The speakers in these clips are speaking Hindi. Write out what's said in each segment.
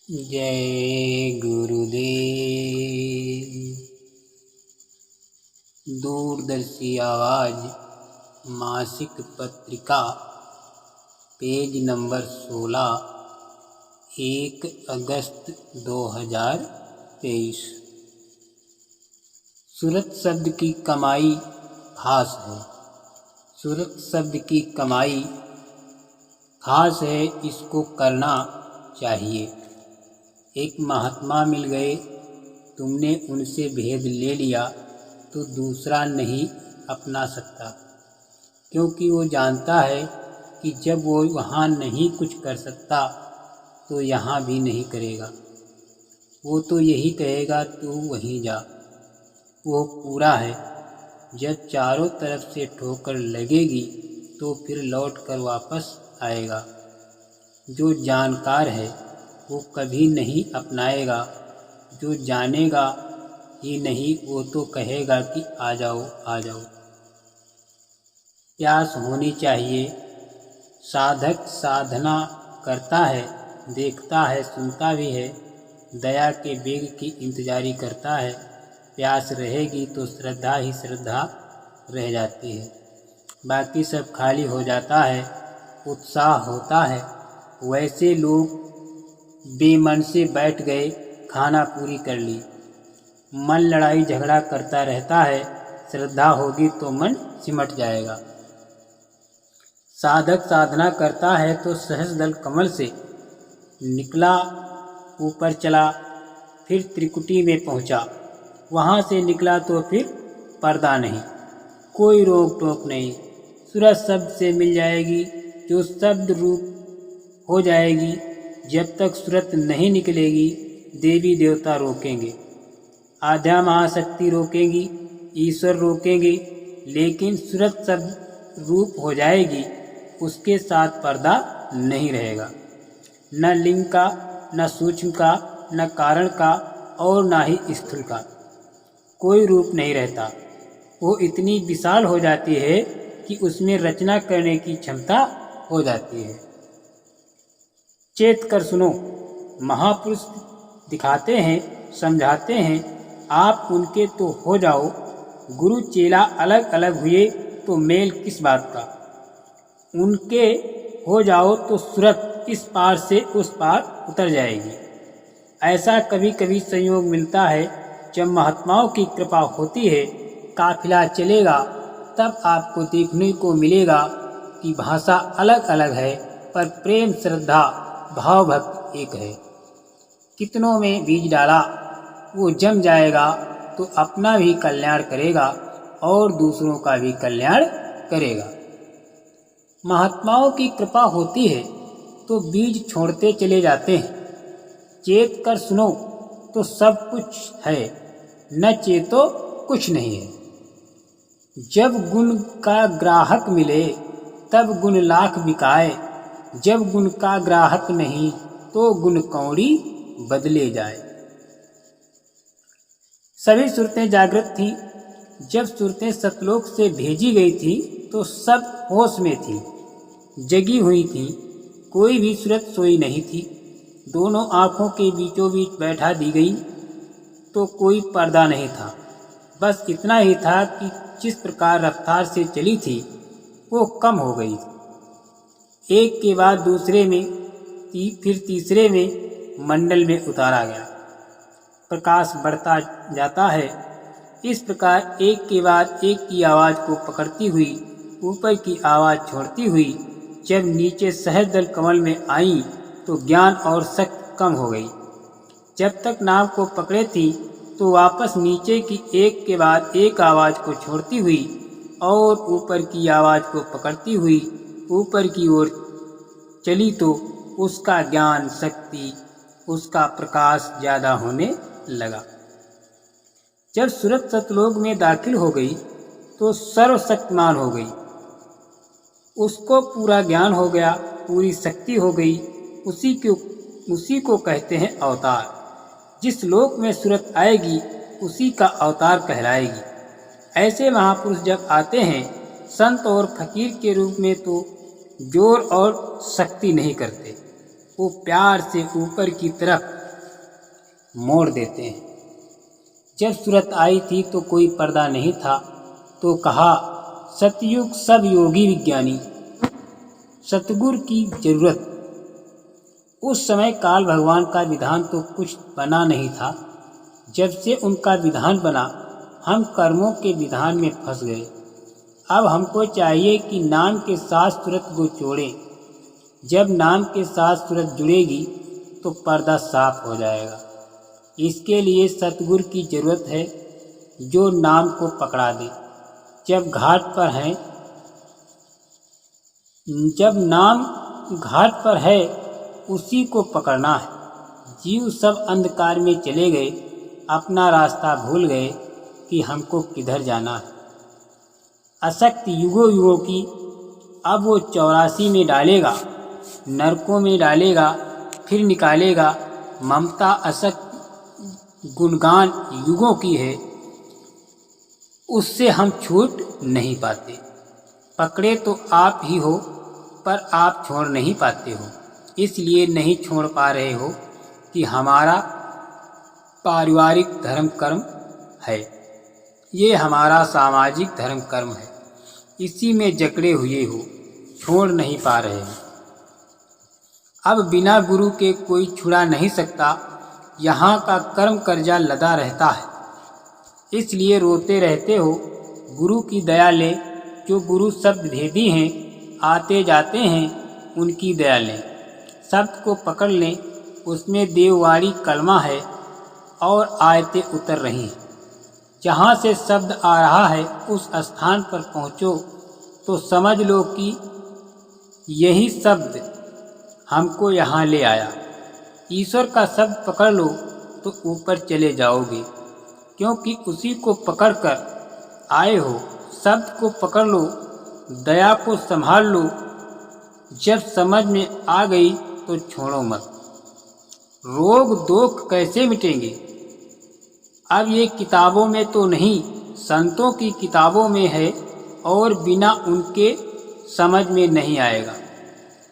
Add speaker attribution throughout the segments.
Speaker 1: जय गुरुदेव। दूरदर्शी आवाज़ मासिक पत्रिका पेज नंबर 16 1 अगस्त 2023। सूरत शब्द की कमाई खास है। सूरत शब्द की कमाई खास है, इसको करना चाहिए। एक महात्मा मिल गए, तुमने उनसे भेद ले लिया तो दूसरा नहीं अपना सकता, क्योंकि वो जानता है कि जब वो वहाँ नहीं कुछ कर सकता तो यहाँ भी नहीं करेगा। वो तो यही कहेगा तू वहीं जा। वो पूरा है। जब चारों तरफ से ठोकर लगेगी तो फिर लौट कर वापस आएगा। जो जानकार है वो कभी नहीं अपनाएगा। जो जानेगा ही नहीं वो तो कहेगा कि आ जाओ आ जाओ। प्यास होनी चाहिए। साधक साधना करता है, देखता है, सुनता भी है, दया के वेग की इंतजारी करता है। प्यास रहेगी तो श्रद्धा ही श्रद्धा रह जाती है, बाकी सब खाली हो जाता है। उत्साह होता है। वैसे लोग बेमन से बैठ गए, खाना पूरी कर ली। मन लड़ाई झगड़ा करता रहता है। श्रद्धा होगी तो मन सिमट जाएगा। साधक साधना करता है तो सहज दल कमल से निकला, ऊपर चला, फिर त्रिकुटी में पहुंचा। वहां से निकला तो फिर पर्दा नहीं, कोई रोक टोक नहीं। सूरत शब्द से मिल जाएगी जो शब्द रूप हो जाएगी। जब तक सूरत नहीं निकलेगी देवी देवता रोकेंगे, आध्या महाशक्ति रोकेंगी, ईश्वर रोकेंगे, लेकिन सूरत शब्द रूप हो जाएगी उसके साथ पर्दा नहीं रहेगा। न लिंग का, न सूक्ष्म का, न कारण का और न ही स्थूल का कोई रूप नहीं रहता। वो इतनी विशाल हो जाती है कि उसमें रचना करने की क्षमता हो जाती है। चेत कर सुनो, महापुरुष दिखाते हैं, समझाते हैं, आप उनके तो हो जाओ। गुरु चेला अलग अलग हुए तो मेल किस बात का। उनके हो जाओ तो सूरत इस पार से उस पार उतर जाएगी। ऐसा कभी कभी संयोग मिलता है। जब महात्माओं की कृपा होती है, काफिला चलेगा, तब आपको देखने को मिलेगा कि भाषा अलग अलग है पर प्रेम श्रद्धा भाव भक्ति एक है। कितनों में बीज डाला, वो जम जाएगा तो अपना भी कल्याण करेगा और दूसरों का भी कल्याण करेगा। महात्माओं की कृपा होती है तो बीज छोड़ते चले जाते हैं। चेत कर सुनो तो सब कुछ है, न चेतो कुछ नहीं है। जब गुण का ग्राहक मिले तब गुण लाख बिकाए। जब गुण का ग्राहक नहीं तो गुण कौड़ी बदले जाए। सभी सूरतें जागृत थी। जब सूरतें सतलोक से भेजी गई थी तो सब होश में थी, जगी हुई थी। कोई भी सूरत सोई नहीं थी। दोनों आँखों के बीचों बीच बैठा दी गई तो कोई पर्दा नहीं था। बस इतना ही था कि जिस प्रकार रफ्तार से चली थी वो कम हो गई। एक के बाद दूसरे में, फिर तीसरे में मंडल में उतारा गया। प्रकाश बढ़ता जाता है। इस प्रकार एक के बाद एक की आवाज़ को पकड़ती हुई ऊपर की आवाज़ छोड़ती हुई जब नीचे सहज दल कमल में आई तो ज्ञान और शक्ति कम हो गई। जब तक नाव को पकड़े थी तो वापस नीचे की एक के बाद एक आवाज़ को छोड़ती हुई और ऊपर की आवाज़ को पकड़ती हुई ऊपर की ओर चली तो उसका ज्ञान शक्ति, उसका प्रकाश ज़्यादा होने लगा। जब सूरत सतलोक में दाखिल हो गई तो सर्वशक्तिमान हो गई। उसको पूरा ज्ञान हो गया, पूरी शक्ति हो गई। उसी को कहते हैं अवतार। जिस लोक में सूरत आएगी उसी का अवतार कहलाएगी। ऐसे महापुरुष जब आते हैं संत और फकीर के रूप में तो जोर और शक्ति नहीं करते, वो प्यार से ऊपर की तरफ मोड़ देते हैं। जब सूरत आई थी तो कोई पर्दा नहीं था, तो कहा सतयुग सब योगी विज्ञानी, सतगुरु की जरूरत। उस समय काल भगवान का विधान तो कुछ बना नहीं था। जब से उनका विधान बना, हम कर्मों के विधान में फंस गए। अब हमको चाहिए कि नाम के साथ सूरत को जोड़ें। जब नाम के साथ सूरत जुड़ेगी तो पर्दा साफ हो जाएगा। इसके लिए सतगुरु की जरूरत है, जो नाम को पकड़ा दे। जब नाम घाट पर है, उसी को पकड़ना है। जीव सब अंधकार में चले गए, अपना रास्ता भूल गए कि हमको किधर जाना है। असक्त युगों युगों की अब वो 84 में डालेगा, नरकों में डालेगा, फिर निकालेगा। ममता असक्त गुणगान युगों की है, उससे हम छूट नहीं पाते। पकड़े तो आप ही हो, पर आप छोड़ नहीं पाते हो। इसलिए नहीं छोड़ पा रहे हो कि हमारा पारिवारिक धर्म कर्म है, ये हमारा सामाजिक धर्म कर्म है। इसी में जकड़े हुए हो, छोड़ नहीं पा रहे हो। अब बिना गुरु के कोई छुड़ा नहीं सकता। यहाँ का कर्म कर्जा लदा रहता है, इसलिए रोते रहते हो। गुरु की दया ले, जो गुरु शब्द भेदी हैं, आते जाते हैं, उनकी दया लें। शब्द को पकड़ लें, उसमें देववाणी कलमा है और आयतें उतर रही हैं। जहाँ से शब्द आ रहा है उस स्थान पर पहुँचो तो समझ लो कि यही शब्द हमको यहाँ ले आया। ईश्वर का शब्द पकड़ लो तो ऊपर चले जाओगे, क्योंकि उसी को पकड़कर आए हो। शब्द को पकड़ लो, दया को संभाल लो। जब समझ में आ गई तो छोड़ो मत। रोग दोख कैसे मिटेंगे? अब ये किताबों में तो नहीं, संतों की किताबों में है, और बिना उनके समझ में नहीं आएगा।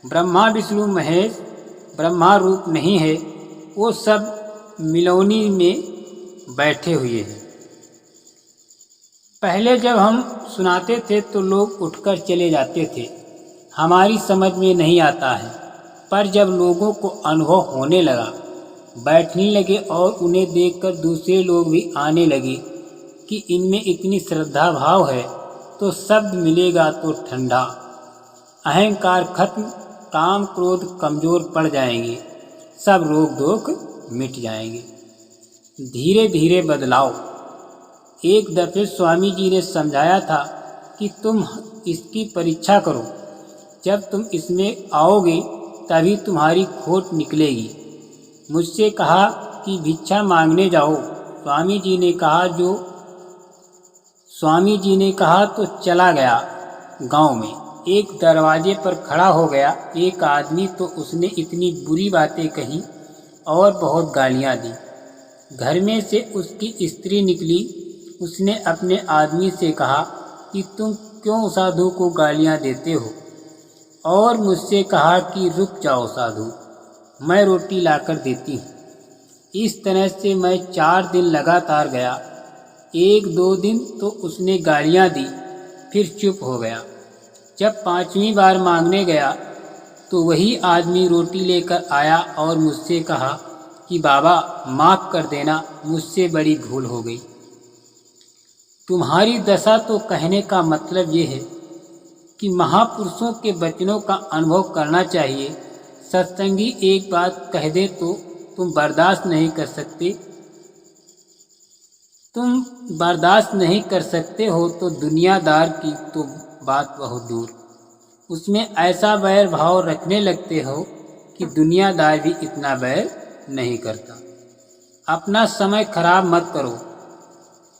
Speaker 1: ब्रह्मा विष्णु महेश ब्रह्मा रूप नहीं है, वो सब मिलौनी में बैठे हुए हैं। पहले जब हम सुनाते थे तो लोग उठकर चले जाते थे, हमारी समझ में नहीं आता है। पर जब लोगों को अनुभव होने लगा, बैठने लगे और उन्हें देखकर दूसरे लोग भी आने लगे कि इनमें इतनी श्रद्धा भाव है, तो शब्द मिलेगा तो ठंडा। अहंकार खत्म, काम क्रोध कमजोर पड़ जाएंगे, सब रोग दोख मिट जाएंगे। धीरे धीरे बदलाव। एक दफे स्वामी जी ने समझाया था कि तुम इसकी परीक्षा करो, जब तुम इसमें आओगे तभी तुम्हारी खोट निकलेगी। मुझसे कहा कि भिक्षा मांगने जाओ। स्वामी जी ने कहा तो चला गया। गांव में एक दरवाजे पर खड़ा हो गया एक आदमी, तो उसने इतनी बुरी बातें कही और बहुत गालियां दी। घर में से उसकी स्त्री निकली, उसने अपने आदमी से कहा कि तुम क्यों साधु को गालियां देते हो, और मुझसे कहा कि रुक जाओ साधु, मैं रोटी लाकर देती हूँ। इस तरह से मैं 4 दिन लगातार गया। 1-2 दिन तो उसने गालियाँ दी, फिर चुप हो गया। जब 5वीं बार मांगने गया तो वही आदमी रोटी लेकर आया और मुझसे कहा कि बाबा माफ़ कर देना, मुझसे बड़ी भूल हो गई। तुम्हारी दशा तो कहने का मतलब ये है कि महापुरुषों के वचनों का अनुभव करना चाहिए। सत्संगी एक बात कह दे तो तुम बर्दाश्त नहीं कर सकते हो, तो दुनियादार की तो बात बहुत दूर। उसमें ऐसा वैर भाव रखने लगते हो कि दुनियादार भी इतना वैर नहीं करता। अपना समय खराब मत करो।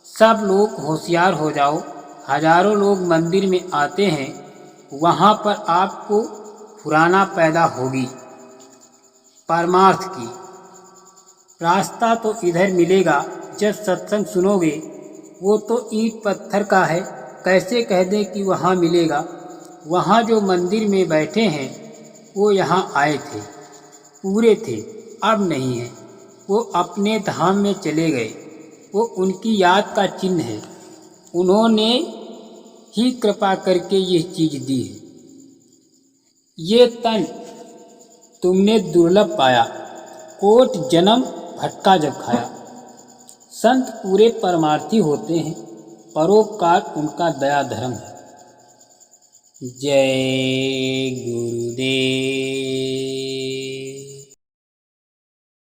Speaker 1: सब लोग होशियार हो जाओ। हजारों लोग मंदिर में आते हैं, वहाँ पर आपको पुराना पैदा होगी परमार्थ की। रास्ता तो इधर मिलेगा। जब सत्संग सुनोगे, वो तो ईंट पत्थर का है, कैसे कह दें कि वहाँ मिलेगा। वहाँ जो मंदिर में बैठे हैं वो यहाँ आए थे, पूरे थे, अब नहीं है। वो अपने धाम में चले गए। वो उनकी याद का चिन्ह है। उन्होंने ही कृपा करके ये चीज दी है। ये तन तुमने दुर्लभ पाया, कोट जन्म भटका जब खाया। संत पूरे परमार्थी होते हैं, परोपकार उनका दया धर्म है। जय गुरुदेव।